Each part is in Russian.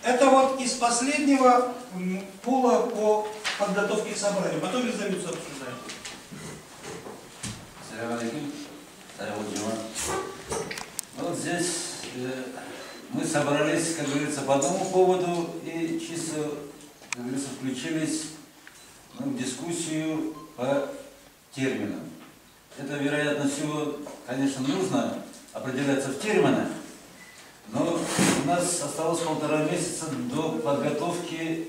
Это вот из последнего пула по подготовке к собранию. Потом резолюцию обсуждаем. Салям алейкум. Вот здесь мы собрались, как говорится, по одному поводу и чисто, как говорится, включились в дискуссию по терминам. Это, вероятно, всего, конечно, нужно определяться в терминах, но у нас осталось 1,5 месяца до подготовки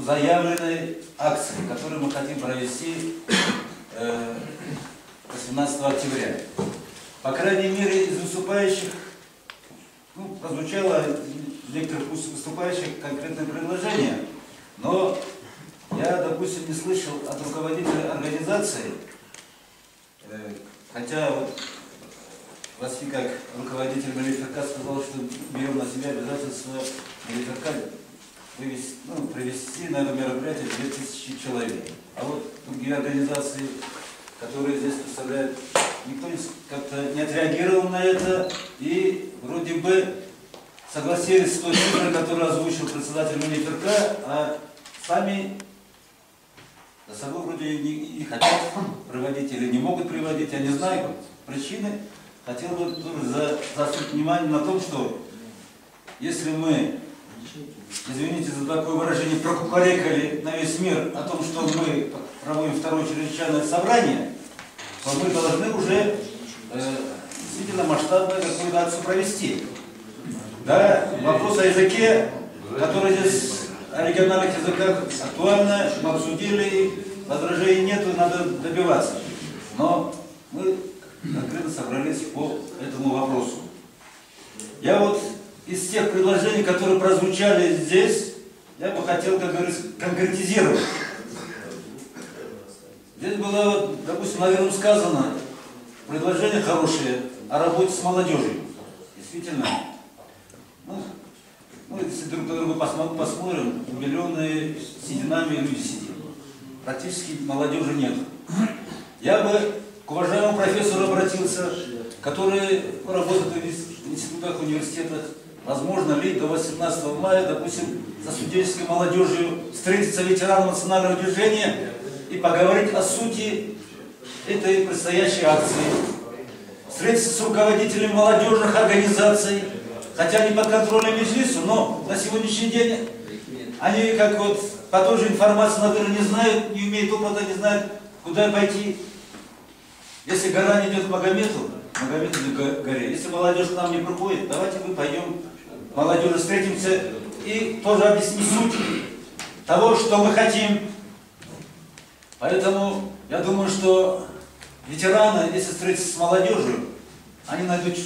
заявленной акции, которую мы хотим провести 18 октября. По крайней мере, из выступающих, прозвучало из некоторых выступающих конкретное предложение, но я, допустим, не слышал от руководителя организации, хотя вот Васи, как руководитель МилиФРК, сказал, что берем на себя обязательство МилиФРК привести на это мероприятие 2000 человек. А вот другие организации, которые здесь представляют, никто как-то не отреагировал на это и вроде бы согласились с той цифрой, которую озвучил председатель МилиФРК, а сами за собой вроде не хотят приводить или не могут приводить, я не знаю причины. Хотел бы заострить внимание на том, что если мы, извините за такое выражение, прокукарекали на весь мир о том, что мы проводим второе чрезвычайное собрание, то мы должны уже действительно масштабную какую-то акцию провести. Да, вопрос о языке, который здесь о региональных языках актуально, мы обсудили, возражений нету, надо добиваться. Но мы конкретно собрались по этому вопросу. Я вот из тех предложений, которые прозвучали здесь, я бы хотел, как говорится, конкретизировать. Здесь было, допустим, наверное, сказано предложение хорошее о работе с молодежью. Действительно, если друг на друга посмотрим, миллионы сединами люди сидят. Практически молодежи нет. Я бы к уважаемому профессору обратился, который работает в институтах, университетах. Возможно ли до 18 мая, допустим, со студенческой молодежью встретиться ветераном национального движения и поговорить о сути этой предстоящей акции. Встретиться с руководителями молодежных организаций, хотя не под контролем Меджлису, но на сегодняшний день они, как вот по той же информации, наверное, не знают, не имеют опыта, не знают, куда пойти. Если гора не идет к Магомету, Магомед идет к горе. Если молодежь к нам не приходит, давайте мы пойдем, молодежи, встретимся и тоже объясним суть того, что мы хотим. Поэтому я думаю, что ветераны, если встретиться с молодежью, они найдут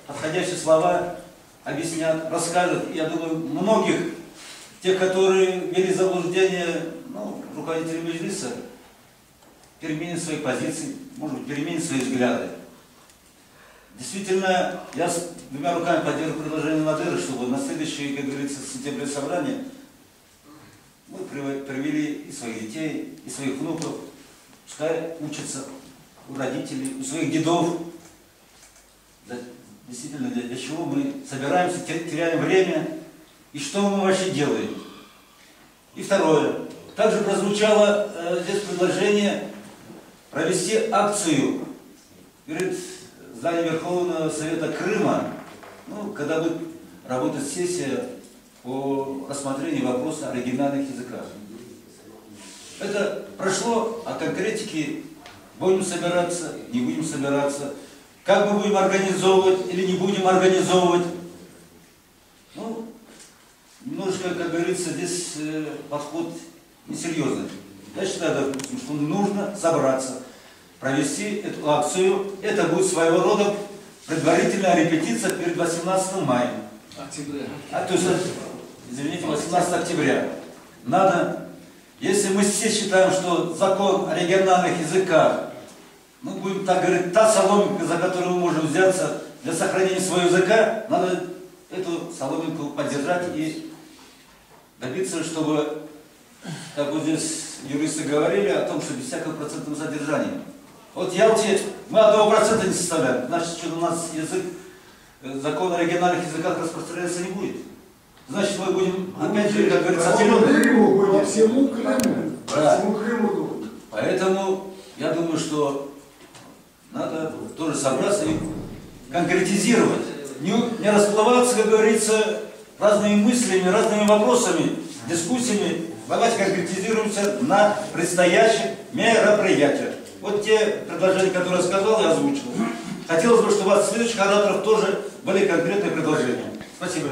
подходящие слова, объяснят, расскажут. Я думаю, многих, тех, которые ввели заблуждение, руководители Меджлиса, переменят свои позиции, может быть, переменят свои взгляды. Действительно, я с двумя руками поддерживаю предложение Надыры, чтобы на следующее, как говорится, сентября собрание мы привели и своих детей, и своих внуков, пускай учатся у родителей, у своих дедов. Действительно, для чего мы собираемся, теряем время, и что мы вообще делаем. И второе. Также прозвучало здесь предложение провести акцию перед зданием Верховного Совета Крыма, когда будет работать сессия по рассмотрению вопроса о региональных языках. Это прошло, а конкретики будем собираться, не будем собираться, как мы будем организовывать или не будем организовывать. Немножечко, как говорится, здесь подход несерьезный. Я считаю, допустим, что нужно собраться, провести эту акцию. Это будет своего рода предварительная репетиция перед 18 мая. Октября. То есть, извините, 18 октября. Надо, если мы все считаем, что закон о региональных языках, будем так говорить, та соломинка, за которую мы можем взяться для сохранения своего языка, надо эту соломинку поддержать и добиться, чтобы, как вот здесь юристы говорили, о том, что без всякого процентного содержания. Вот в Ялте мы 1% не составляем, значит, что у нас язык, закон о региональных языках распространяться не будет. значит мы будем, опять же, как говорится, По зеленые. Крыму, по всему Крыму. По Да. всему Крыму думают. Поэтому я думаю, что надо тоже собраться и конкретизировать. Не расплываться, как говорится, разными мыслями, разными вопросами, дискуссиями. Давайте конкретизируемся на предстоящих мероприятиях. Вот те предложения, которые я сказал, я озвучил. Хотелось бы, чтобы от следующих ораторов тоже были конкретные предложения. Спасибо.